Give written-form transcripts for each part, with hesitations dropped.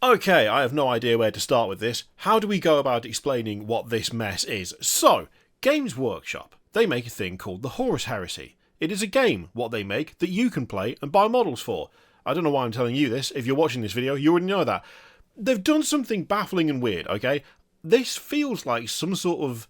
Okay, I have no idea where to start with this. How do we go about explaining what this mess is? So, Games Workshop, they make a thing called the Horus Heresy. It is a game, what they make, that you can play and buy models for. I don't know why I'm telling you this. If you're watching this video, you already know that. They've done something baffling and weird, okay? This feels like some sort of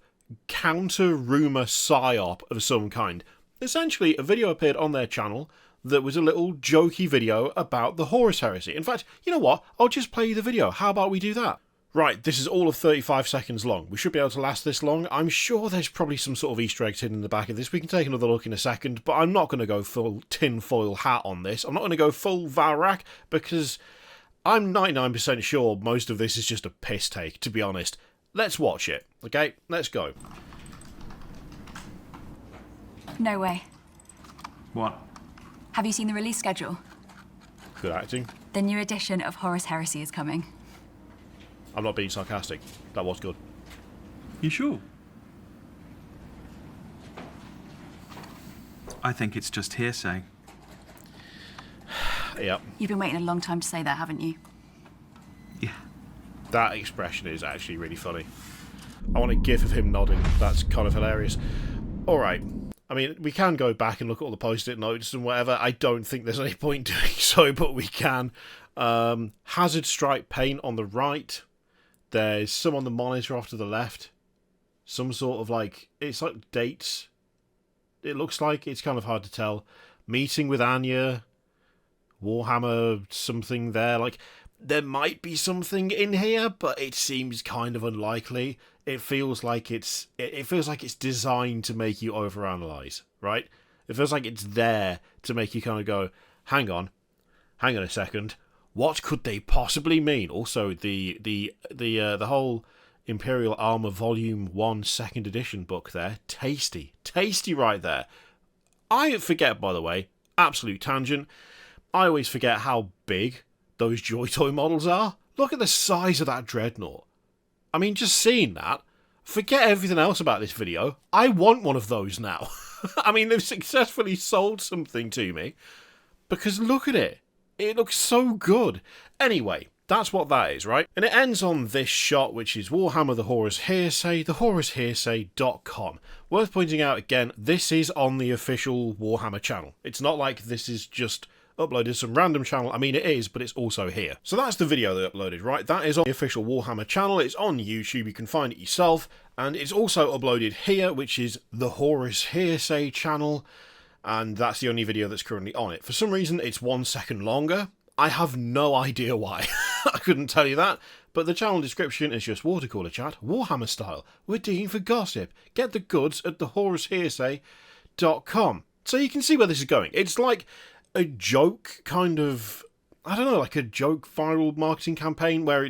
counter-rumour psyop of some kind. Essentially, a video appeared on their channel that was a little jokey video about the Horus Heresy. In fact, you know what? I'll just play you the video. How about we do that? Right, this is all of 35 seconds long. We should be able to last this long. I'm sure there's probably some sort of Easter eggs hidden in the back of this. We can take another look in a second, but I'm not going to go full tinfoil hat on this. I'm not going to go full Valrak, because I'm 99% sure most of this is just a piss take, to be honest. Let's watch it, okay? Let's go. No way. What? Have you seen the release schedule? Good acting. The new edition of Horus Heresy is coming. I'm not being sarcastic. That was good. You sure? I think it's just hearsay. Yep. You've been waiting a long time to say that, haven't you? Yeah. That expression is actually really funny. I want a gif of him nodding. That's kind of hilarious. Alright. I mean, we can go back and look at all the post-it notes and whatever. I don't think there's any point doing so, but we can. Hazard Stripe paint on the right. There's some on the monitor off to the left. Some sort of like... It's like dates. It looks like. It's kind of hard to tell. Meeting with Anya. Warhammer something there. Like, there might be something in here, but it seems kind of unlikely. It feels like it's designed to make you overanalyze, right? It feels like it's there to make you kind of go, hang on a second, what could they possibly mean? Also, the whole Imperial Armour Volume 1 2nd edition book there, tasty right there. I forget, by the way, absolute tangent, I always forget how big those Joy Toy models are. Look at the size of that Dreadnought. I mean, just seeing that, forget everything else about this video. I want one of those now. I mean, they've successfully sold something to me. Because look at it. It looks so good. Anyway, that's what that is, right? And it ends on this shot, which is Warhammer the Horus Heresy, theHorusHeresy.com. Worth pointing out again, this is on the official Warhammer channel. It's not like this is just uploaded some random channel. I mean, it is, but it's also here. So that's the video they uploaded, right? That is on the official Warhammer channel. It's on YouTube. You can find it yourself. And it's also uploaded here, which is the Horus Heresy channel. And that's the only video that's currently on it. For some reason, it's 1 second longer. I have no idea why. I couldn't tell you that. But the channel description is just watercooler chat, Warhammer style. We're digging for gossip. Get the goods at theHorusHeresy.com. So you can see where this is going. It's like a joke kind of, I don't know, like a joke viral marketing campaign where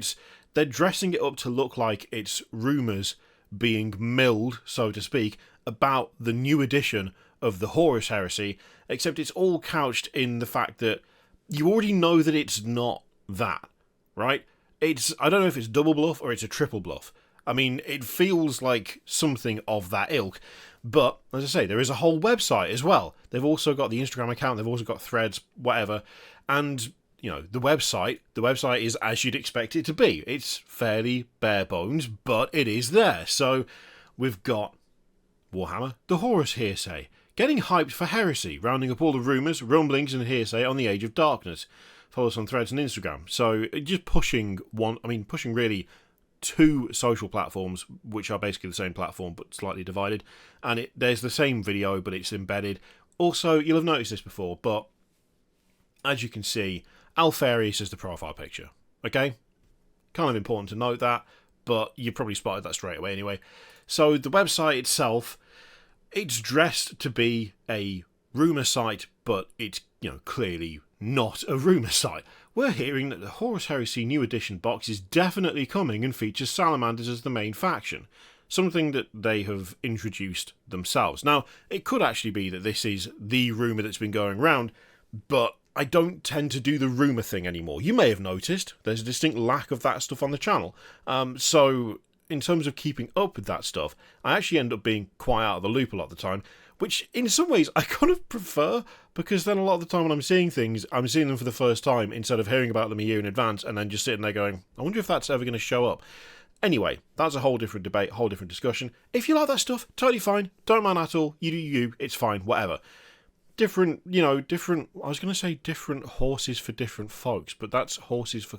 they're dressing it up to look like it's rumours being milled, so to speak, about the new edition of the Horus Heresy, except it's all couched in the fact that you already know that it's not that, right? I don't know if it's double bluff or it's a triple bluff. I mean, it feels like something of that ilk. But, as I say, there is a whole website as well. They've also got the Instagram account, they've also got threads, whatever. And, you know, the website is as you'd expect it to be. It's fairly bare bones, but it is there. So, we've got Warhammer, the Horus Heresy, getting hyped for heresy, rounding up all the rumours, rumblings and hearsay on the Age of Darkness. Follow us on threads and Instagram. So, just pushing really 2 social platforms, which are basically the same platform but slightly divided, and there's the same video but it's embedded. Also, you'll have noticed this before, but as you can see, Alfarius is the profile picture, okay? Kind of important to note that, but you probably spotted that straight away anyway. So the website itself, it's dressed to be a rumour site, but it's, you know, clearly not a rumour site. We're hearing that the Horus Heresy New Edition box is definitely coming and features salamanders as the main faction, something that they have introduced themselves. Now, it could actually be that this is the rumour that's been going around, but I don't tend to do the rumour thing anymore. You may have noticed there's a distinct lack of that stuff on the channel. So, in terms of keeping up with that stuff, I actually end up being quite out of the loop a lot of the time, which in some ways I kind of prefer, because then a lot of the time when I'm seeing things, I'm seeing them for the first time instead of hearing about them a year in advance and then just sitting there going, I wonder if that's ever going to show up. Anyway, that's a whole different debate, whole different discussion. If you like that stuff, totally fine. Don't mind at all. You do you. It's fine. Whatever. Different, I was going to say different horses for different folks, but that's horses for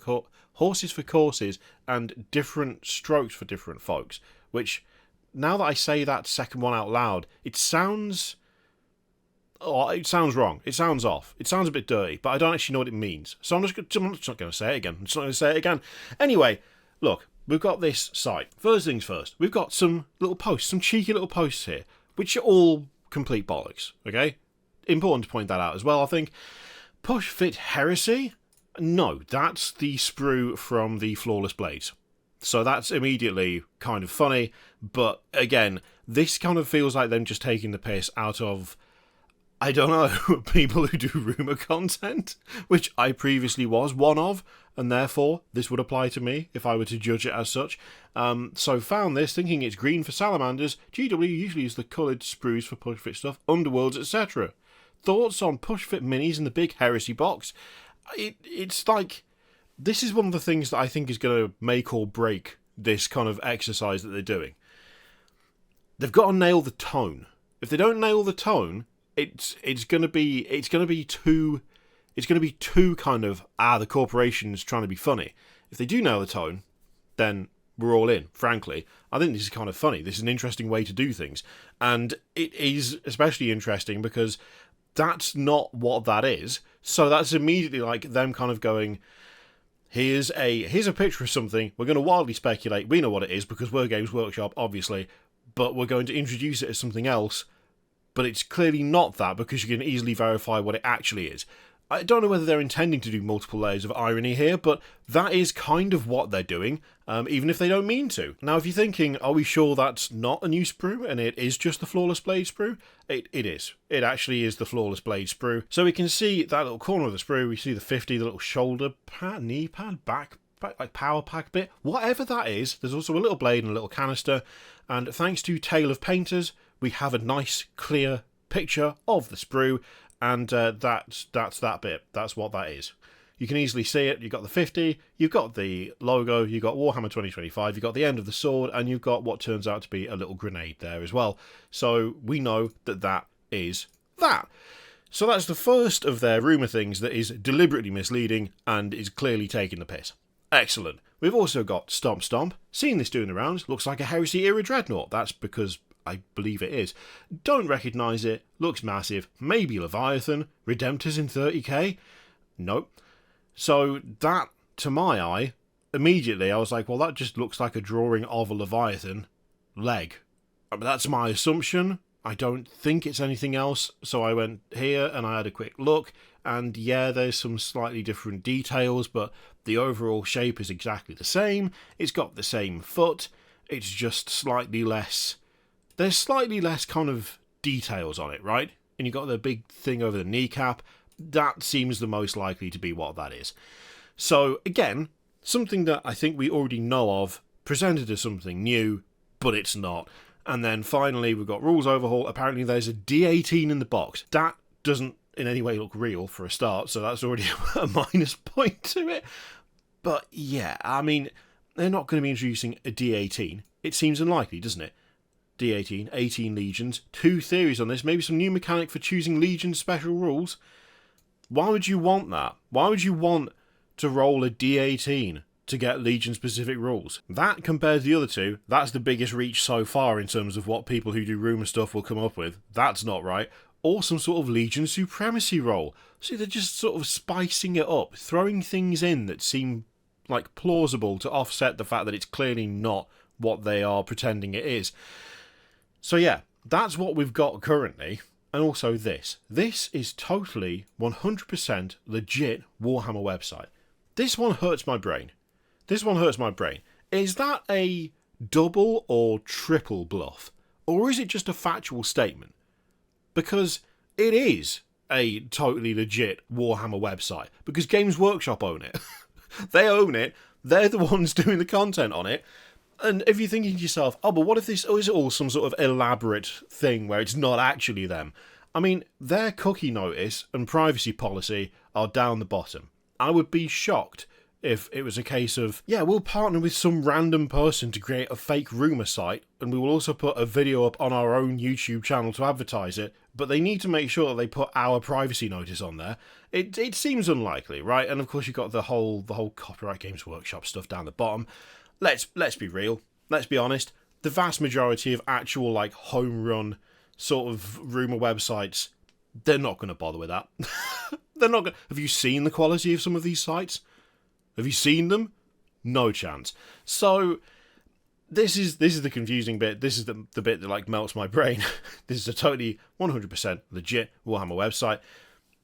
courses and different strokes for different folks, which, now that I say that second one out loud, it sounds wrong. It sounds off. It sounds a bit dirty, but I don't actually know what it means. So I'm just not going to say it again. I'm just not going to say it again. Anyway, look. We've got this site. First things first, we've got some little posts, some cheeky little posts here, which are all complete bollocks, okay? Important to point that out as well, I think. Push Fit Heresy? No, that's the sprue from the Flawless Blades. So that's immediately kind of funny, but again, this kind of feels like them just taking the piss out of, I don't know, people who do rumour content, which I previously was one of, and therefore this would apply to me if I were to judge it as such. So found this, thinking it's green for salamanders. GW usually use the coloured sprues for push fit stuff, underworlds, etc. Thoughts on push fit minis in the big Heresy box? It's like, this is one of the things that I think is going to make or break this kind of exercise that they're doing. They've got to nail the tone. If they don't nail the tone, it's going to be too kind of the corporation's trying to be funny. If they do nail the tone, then we're all in. Frankly, I think this is kind of funny. This is an interesting way to do things, and it is especially interesting because that's not what that is. So that's immediately like them kind of going, here's a picture of something. We're going to wildly speculate. We know what it is because we're Games Workshop, obviously, but we're going to introduce it as something else. But it's clearly not that because you can easily verify what it actually is. I don't know whether they're intending to do multiple layers of irony here, but that is kind of what they're doing, even if they don't mean to. Now, if you're thinking, are we sure that's not a new sprue, and it is just the Flawless Blade sprue? It is. It actually is the Flawless Blade sprue. So we can see that little corner of the sprue, we see the 50, the little shoulder pad, knee pad, back like power pack bit. Whatever that is, there's also a little blade and a little canister, and thanks to Tale of Painters, we have a nice, clear picture of the sprue, and that's that bit. That's what that is. You can easily see it. You've got the 50, you've got the logo, you've got Warhammer 2025, you've got the end of the sword, and you've got what turns out to be a little grenade there as well. So we know that that is that. So that's the first of their rumour things that is deliberately misleading and is clearly taking the piss. Excellent. We've also got Stomp Stomp. Seen this doing the rounds. Looks like a Heresy era Dreadnought. That's because I believe it is. Don't recognise it. Looks massive. Maybe Leviathan. Redemptors in 30k? Nope. So that, to my eye, immediately I was like, well, that just looks like a drawing of a Leviathan leg. That's my assumption. I don't think it's anything else. So I went here and I had a quick look. And yeah, there's some slightly different details, but the overall shape is exactly the same. It's got the same foot. It's just slightly less... There's slightly less kind of details on it, right? And you've got the big thing over the kneecap. That seems the most likely to be what that is. So, again, something that I think we already know of, presented as something new, but it's not. And then finally, we've got Rules Overhaul. Apparently there's a D18 in the box. That doesn't in any way look real for a start, so that's already a minus point to it. But yeah, I mean, they're not going to be introducing a D18. It seems unlikely, doesn't it? D18, 18 legions, 2 theories on this, maybe some new mechanic for choosing legion special rules. Why would you want that? Why would you want to roll a D18 to get legion specific rules? That, compared to the other two, that's the biggest reach so far in terms of what people who do rumour stuff will come up with. That's not right. Or some sort of legion supremacy roll. See, they're just sort of spicing it up, throwing things in that seem like plausible to offset the fact that it's clearly not what they are pretending it is. So yeah, that's what we've got currently. And also this. This is totally 100% legit Warhammer website. This one hurts my brain. This one hurts my brain. Is that a double or triple bluff? Or is it just a factual statement? Because it is a totally legit Warhammer website. Because Games Workshop own it. They own it. They're the ones doing the content on it. And if you're thinking to yourself, oh, but what if this is all some sort of elaborate thing where it's not actually them? I mean, their cookie notice and privacy policy are down the bottom. I would be shocked if it was a case of, yeah, we'll partner with some random person to create a fake rumour site, and we will also put a video up on our own YouTube channel to advertise it, but they need to make sure that they put our privacy notice on there. It seems unlikely, right? And of course you've got the whole Copyright Games Workshop stuff down the bottom. Let's be real. Let's be honest. The vast majority of actual, like, home-run sort of rumour websites, they're not going to bother with that. They're not going. Have you seen the quality of some of these sites? Have you seen them? No chance. So this is the confusing bit. This is the bit that like melts my brain. This is a totally 100% legit Warhammer website.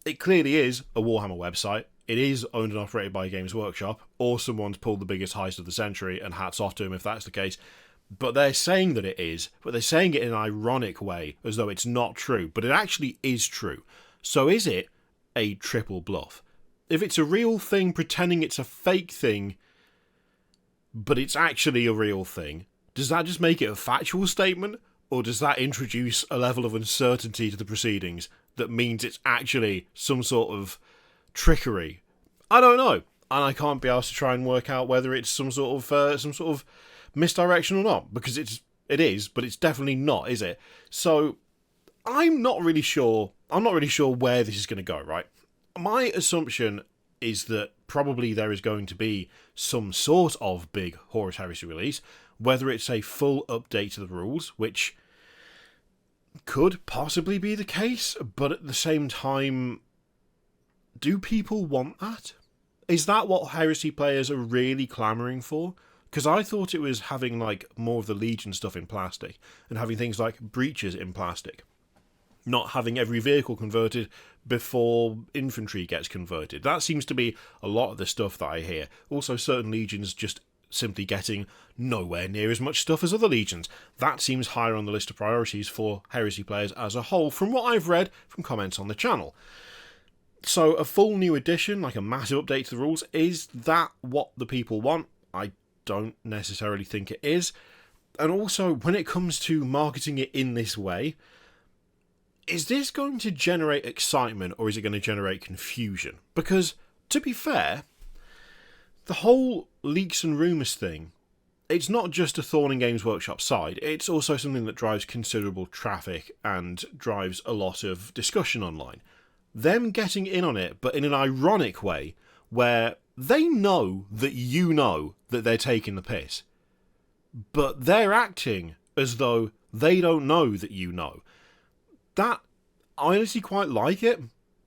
It clearly is a Warhammer website. It is owned and operated by Games Workshop, or someone's pulled the biggest heist of the century, and hats off to him if that's the case. But they're saying that it is, but they're saying it in an ironic way, as though it's not true, but it actually is true. So is it a triple bluff? If it's a real thing pretending it's a fake thing, but it's actually a real thing, does that just make it a factual statement? Or does that introduce a level of uncertainty to the proceedings that means it's actually some sort of trickery? I don't know. And I can't be asked to try and work out whether it's some sort of misdirection or not, because it is, but it's definitely not, is it? So I'm not really sure where this is going to go, right? My assumption is that probably there is going to be some sort of big Horus Heresy release, whether it's a full update to the rules, which could possibly be the case, but at the same time, do people want that? Is that what Heresy players are really clamouring for? Because I thought it was having like more of the Legion stuff in plastic, and having things like breaches in plastic. Not having every vehicle converted before infantry gets converted. That seems to be a lot of the stuff that I hear. Also, certain legions just simply getting nowhere near as much stuff as other legions. That seems higher on the list of priorities for Heresy players as a whole, from what I've read from comments on the channel. So a full new edition, like a massive update to the rules, is that what the people want? I don't necessarily think it is. And also, when it comes to marketing it in this way, is this going to generate excitement or is it going to generate confusion? Because, to be fair, the whole leaks and rumours thing, it's not just a thorn in Games Workshop side, it's also something that drives considerable traffic and drives a lot of discussion online. Them getting in on it, but in an ironic way, where they know that you know that they're taking the piss, but they're acting as though they don't know that you know. That, I honestly quite like it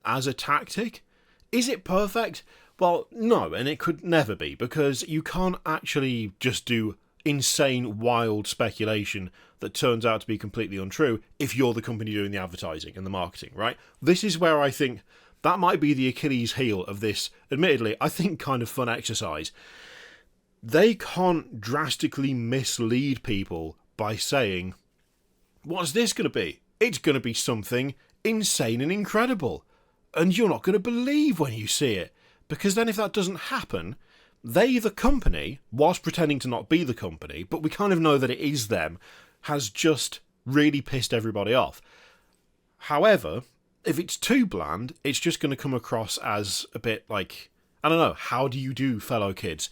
as a tactic. Is it perfect? Well, no, and it could never be, because you can't actually just do insane, wild speculation that turns out to be completely untrue if you're the company doing the advertising and the marketing, right? This is where I think that might be the Achilles heel of this, admittedly, I think kind of fun exercise. They can't drastically mislead people by saying, what's this going to be? It's going to be something insane and incredible. And you're not going to believe when you see it. Because then if that doesn't happen, they, the company, whilst pretending to not be the company, but we kind of know that it is them, has just really pissed everybody off. However, if it's too bland, it's just going to come across as a bit like, I don't know, how do you do, fellow kids?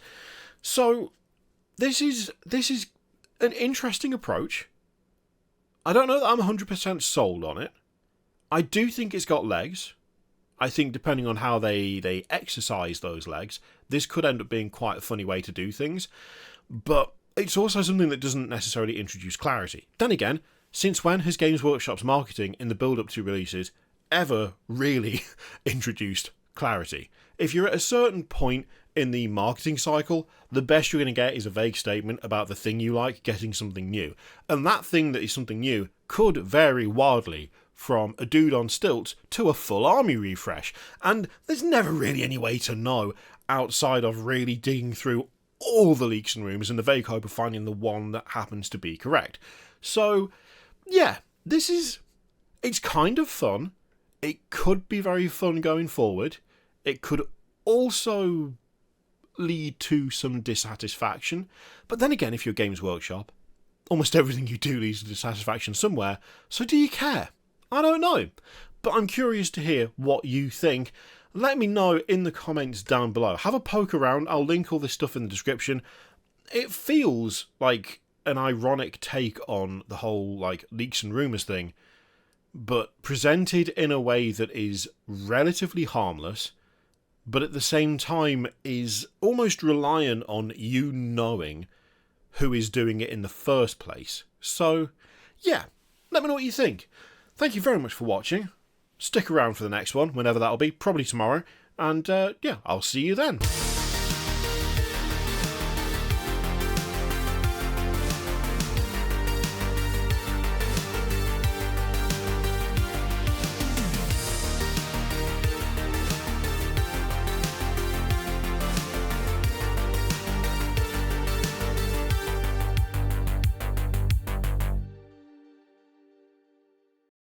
So, this is an interesting approach. I don't know that I'm 100% sold on it. I do think it's got legs. I think depending on how they exercise those legs, this could end up being quite a funny way to do things. But it's also something that doesn't necessarily introduce clarity. Then again, since when has Games Workshop's marketing in the build-up to releases ever really introduced clarity? If you're at a certain point in the marketing cycle, the best you're going to get is a vague statement about the thing you like getting something new. And that thing that is something new could vary wildly from a dude on stilts to a full army refresh. And there's never really any way to know outside of really digging through all the leaks and rumours in the vague hope of finding the one that happens to be correct. So, yeah, it's kind of fun. It could be very fun going forward. It could also lead to some dissatisfaction. But then again, if you're Games Workshop, almost everything you do leads to dissatisfaction somewhere, so do you care? I don't know. But I'm curious to hear what you think. Let me know in the comments down below. Have a poke around. I'll link all this stuff in the description. It feels like an ironic take on the whole like leaks and rumours thing, but presented in a way that is relatively harmless, but at the same time is almost reliant on you knowing who is doing it in the first place. So, yeah, let me know what you think. Thank you very much for watching. Stick around for the next one, whenever that'll be, probably tomorrow, and yeah, I'll see you then.